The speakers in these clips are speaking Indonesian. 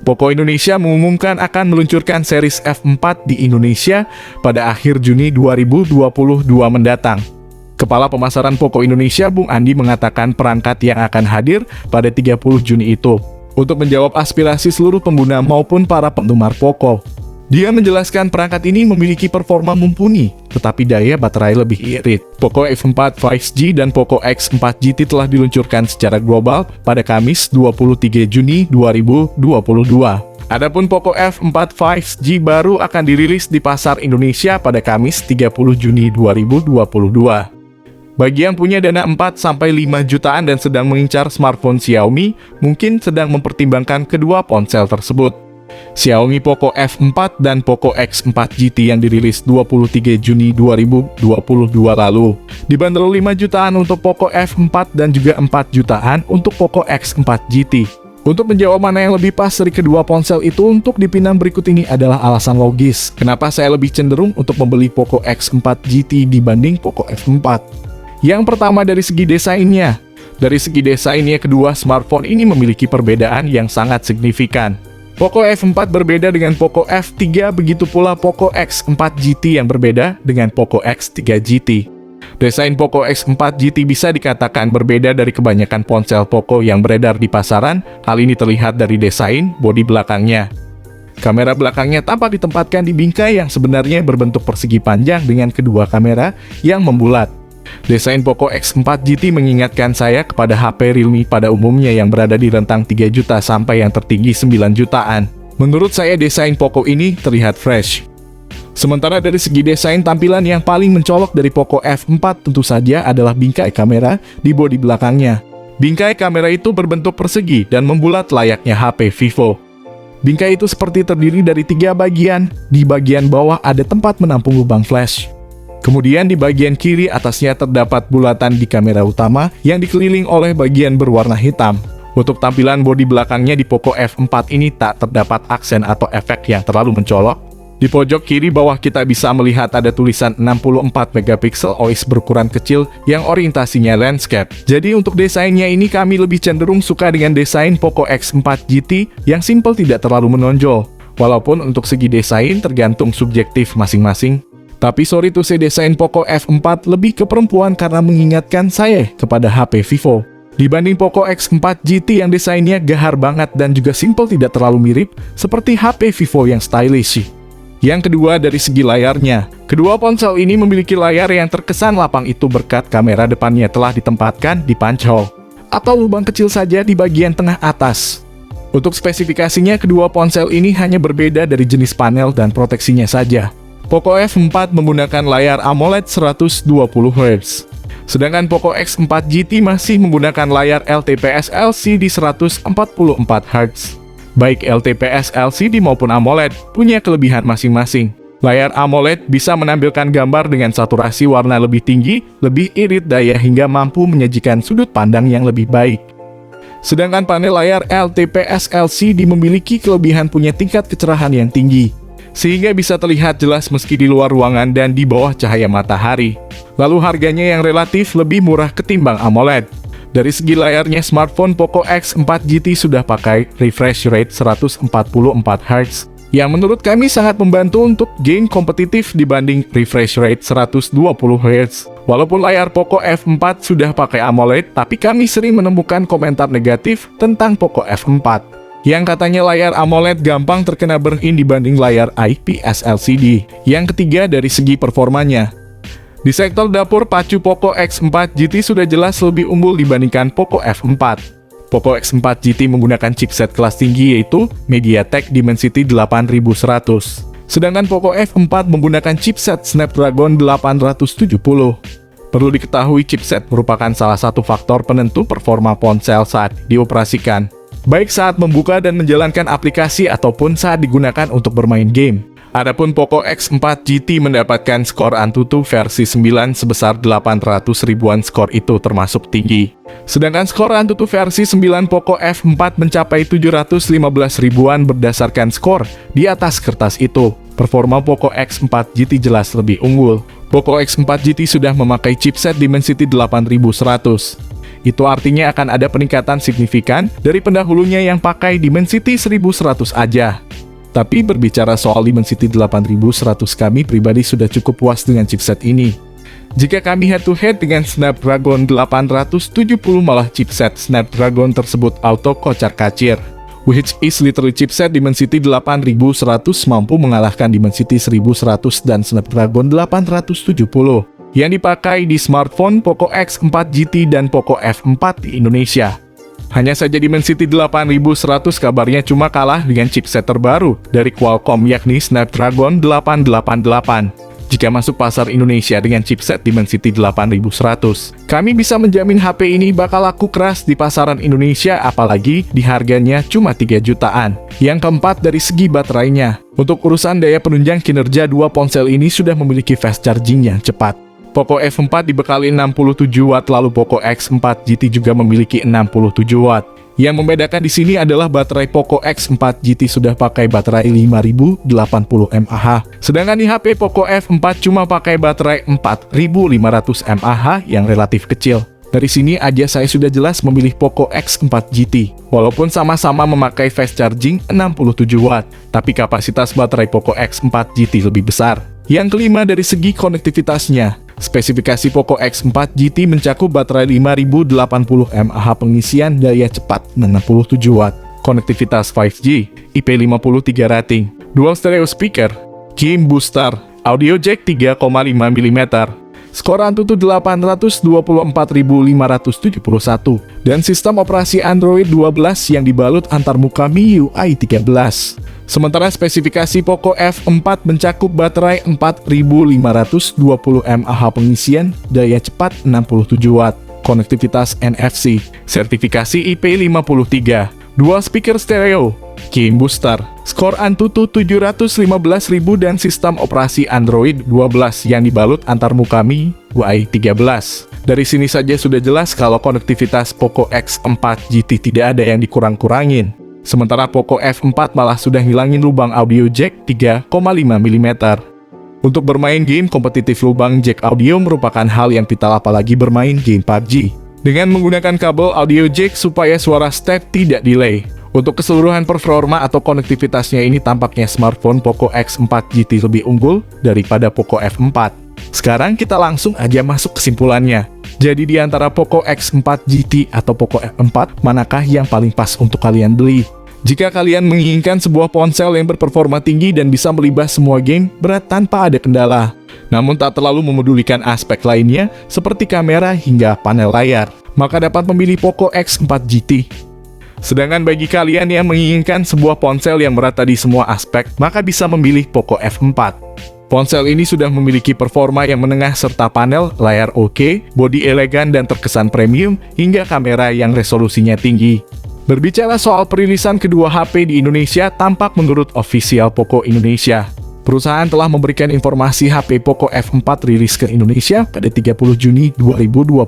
Poco Indonesia mengumumkan akan meluncurkan series F4 di Indonesia pada akhir Juni 2022 mendatang. Kepala Pemasaran Poco Indonesia, Bung Andi, mengatakan perangkat yang akan hadir pada 30 Juni itu untuk menjawab aspirasi seluruh pengguna maupun para penggemar Poco. Dia menjelaskan perangkat ini memiliki performa mumpuni, tetapi daya baterai lebih irit. Poco F4 5G dan Poco X4 GT telah diluncurkan secara global pada Kamis 23 Juni 2022. Adapun Poco F4 5G baru akan dirilis di pasar Indonesia pada Kamis 30 Juni 2022. Bagi yang punya dana 4-5 jutaan dan sedang mengincar smartphone Xiaomi, mungkin sedang mempertimbangkan kedua ponsel tersebut. Xiaomi Poco F4 dan Poco X4 GT yang dirilis 23 Juni 2022 lalu dibanderol 5 jutaan untuk Poco F4 dan juga 4 jutaan untuk Poco X4 GT. Untuk menjawab mana yang lebih pas dari kedua ponsel itu untuk dipinang berikut ini adalah alasan logis kenapa saya lebih cenderung untuk membeli Poco X4 GT dibanding Poco F4. Yang pertama dari segi desainnya. Dari segi desainnya, kedua smartphone ini memiliki perbedaan yang sangat signifikan. Poco F4 berbeda dengan Poco F3, begitu pula Poco X4 GT yang berbeda dengan Poco X3 GT. Desain Poco X4 GT bisa dikatakan berbeda dari kebanyakan ponsel Poco yang beredar di pasaran. Hal ini terlihat dari desain bodi belakangnya. Kamera belakangnya tampak ditempatkan di bingkai yang sebenarnya berbentuk persegi panjang dengan kedua kamera yang membulat. Desain Poco X4 GT mengingatkan saya kepada HP Realme pada umumnya yang berada di rentang 3 juta sampai yang tertinggi 9 jutaan. Menurut saya desain Poco ini terlihat fresh. Sementara dari segi desain, tampilan yang paling mencolok dari Poco F4 tentu saja adalah bingkai kamera di bodi belakangnya. Bingkai kamera itu berbentuk persegi dan membulat layaknya HP Vivo. Bingkai itu seperti terdiri dari 3 bagian. Di bagian bawah ada tempat menampung lubang flash. Kemudian di bagian kiri atasnya terdapat bulatan di kamera utama yang dikeliling oleh bagian berwarna hitam. Untuk tampilan bodi belakangnya di Poco F4 ini tak terdapat aksen atau efek yang terlalu mencolok. Di pojok kiri bawah kita bisa melihat ada tulisan 64 megapiksel OIS berukuran kecil yang orientasinya landscape. Jadi untuk desainnya ini kami lebih cenderung suka dengan desain Poco X4 GT yang simple, tidak terlalu menonjol. Walaupun untuk segi desain tergantung subjektif masing-masing. Tapi sorry to say, desain Poco F4 lebih ke perempuan karena mengingatkan saya kepada HP Vivo. Dibanding Poco X4 GT yang desainnya gahar banget dan juga simple, tidak terlalu mirip seperti HP Vivo yang stylish. Yang kedua dari segi layarnya. Kedua ponsel ini memiliki layar yang terkesan lapang itu berkat kamera depannya telah ditempatkan di punch hole atau lubang kecil saja di bagian tengah atas. Untuk spesifikasinya, kedua ponsel ini hanya berbeda dari jenis panel dan proteksinya saja. Poco F4 menggunakan layar AMOLED 120 Hz. Sedangkan Poco X4 GT masih menggunakan layar LTPS LCD 144 Hz. Baik LTPS LCD maupun AMOLED punya kelebihan masing-masing. Layar AMOLED bisa menampilkan gambar dengan saturasi warna lebih tinggi, lebih irit daya hingga mampu menyajikan sudut pandang yang lebih baik. Sedangkan panel layar LTPS LCD memiliki kelebihan punya tingkat kecerahan yang tinggi, sehingga bisa terlihat jelas meski di luar ruangan dan di bawah cahaya matahari. Lalu harganya yang relatif lebih murah ketimbang AMOLED. Dari segi layarnya, smartphone Poco X4 GT sudah pakai refresh rate 144 Hz, yang menurut kami sangat membantu untuk game kompetitif dibanding refresh rate 120 Hz. Walaupun layar Poco F4 sudah pakai AMOLED, tapi kami sering menemukan komentar negatif tentang Poco F4. Yang katanya layar AMOLED gampang terkena burn-in dibanding layar IPS LCD. Yang ketiga dari segi performanya. Di sektor dapur, pacu Poco X4 GT sudah jelas lebih unggul dibandingkan Poco F4. Poco X4 GT menggunakan chipset kelas tinggi yaitu MediaTek Dimensity 8100. Sedangkan Poco F4 menggunakan chipset Snapdragon 870. Perlu diketahui chipset merupakan salah satu faktor penentu performa ponsel saat dioperasikan, baik saat membuka dan menjalankan aplikasi ataupun saat digunakan untuk bermain game. Adapun Poco X4 GT mendapatkan skor AnTuTu versi 9 sebesar 800 ribuan, skor itu termasuk tinggi. Sedangkan skor AnTuTu versi 9 Poco F4 mencapai 715 ribuan berdasarkan skor di atas kertas itu. Performa Poco X4 GT jelas lebih unggul. Poco X4 GT sudah memakai chipset Dimensity 8100. Itu artinya akan ada peningkatan signifikan dari pendahulunya yang pakai Dimensity 1100 aja. Tapi berbicara soal Dimensity 8100, kami pribadi sudah cukup puas dengan chipset ini. Jika kami head to head dengan Snapdragon 870, malah chipset Snapdragon tersebut auto kocar-kacir. Which is literally chipset Dimensity 8100 mampu mengalahkan Dimensity 1100 dan Snapdragon 870 yang dipakai di smartphone Poco X4 GT dan Poco F4 di Indonesia. Hanya saja Dimensity 8100 kabarnya cuma kalah dengan chipset terbaru dari Qualcomm yakni Snapdragon 888. Jika masuk pasar Indonesia dengan chipset Dimensity 8100, kami bisa menjamin HP ini bakal laku keras di pasaran Indonesia, apalagi di harganya cuma 3 jutaan. Yang keempat, dari segi baterainya. Untuk urusan daya penunjang kinerja, dua ponsel ini sudah memiliki fast charging yang cepat. Poco F4 dibekali 67 Watt, lalu Poco X4 GT juga memiliki 67 Watt. Yang membedakan di sini adalah baterai Poco X4 GT sudah pakai baterai 5080 mAh, sedangkan di HP Poco F4 cuma pakai baterai 4500 mAh yang relatif kecil. Dari sini aja saya sudah jelas memilih Poco X4 GT. Walaupun sama-sama memakai fast charging 67 Watt, tapi kapasitas baterai Poco X4 GT lebih besar. Yang kelima, dari segi konektivitasnya. Spesifikasi Poco X4 GT mencakup baterai 5080 mAh, pengisian daya cepat 67 Watt, konektivitas 5G, IP53 rating, dual stereo speaker, game booster, audio jack 3,5 mm, skor Antutu 824.571, dan sistem operasi Android 12 yang dibalut antarmuka MIUI 13. Sementara spesifikasi Poco F4 mencakup baterai 4520 mAh, pengisian daya cepat 67 Watt, konektivitas NFC, sertifikasi IP53, dual speaker stereo, game booster, skor Antutu 715.000, dan sistem operasi Android 12 yang dibalut antarmuka MIUI 13. Dari sini saja sudah jelas kalau konektivitas Poco X4 GT tidak ada yang dikurang-kurangin. Sementara Poco F4 malah sudah ngilangin lubang audio jack 3,5 mm. Untuk bermain game kompetitif, lubang jack audio merupakan hal yang vital, apalagi bermain game PUBG. Dengan menggunakan kabel audio jack supaya suara step tidak delay. Untuk keseluruhan performa atau konektivitasnya ini tampaknya smartphone Poco X4 GT lebih unggul daripada Poco F4. Sekarang kita langsung aja masuk kesimpulannya. Jadi di antara Poco X4 GT atau Poco F4, manakah yang paling pas untuk kalian beli? Jika kalian menginginkan sebuah ponsel yang berperforma tinggi dan bisa melibas semua game berat tanpa ada kendala, namun tak terlalu memedulikan aspek lainnya seperti kamera hingga panel layar, maka dapat memilih Poco X4 GT. Sedangkan bagi kalian yang menginginkan sebuah ponsel yang merata di semua aspek, maka bisa memilih Poco F4. Ponsel ini sudah memiliki performa yang menengah serta panel layar oke, bodi elegan dan terkesan premium, hingga kamera yang resolusinya tinggi. Berbicara soal perilisan kedua HP di Indonesia, tampak menurut official Poco Indonesia, perusahaan telah memberikan informasi HP Poco F4 rilis ke Indonesia pada 30 Juni 2022.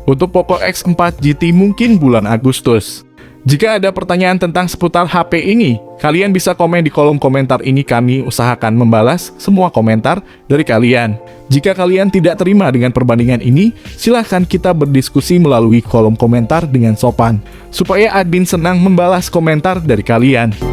Untuk Poco X4 GT mungkin bulan Agustus. Jika ada pertanyaan tentang seputar HP ini, kalian bisa komen di kolom komentar ini, kami usahakan membalas semua komentar dari kalian. Jika kalian tidak terima dengan perbandingan ini, silahkan kita berdiskusi melalui kolom komentar dengan sopan, supaya admin senang membalas komentar dari kalian.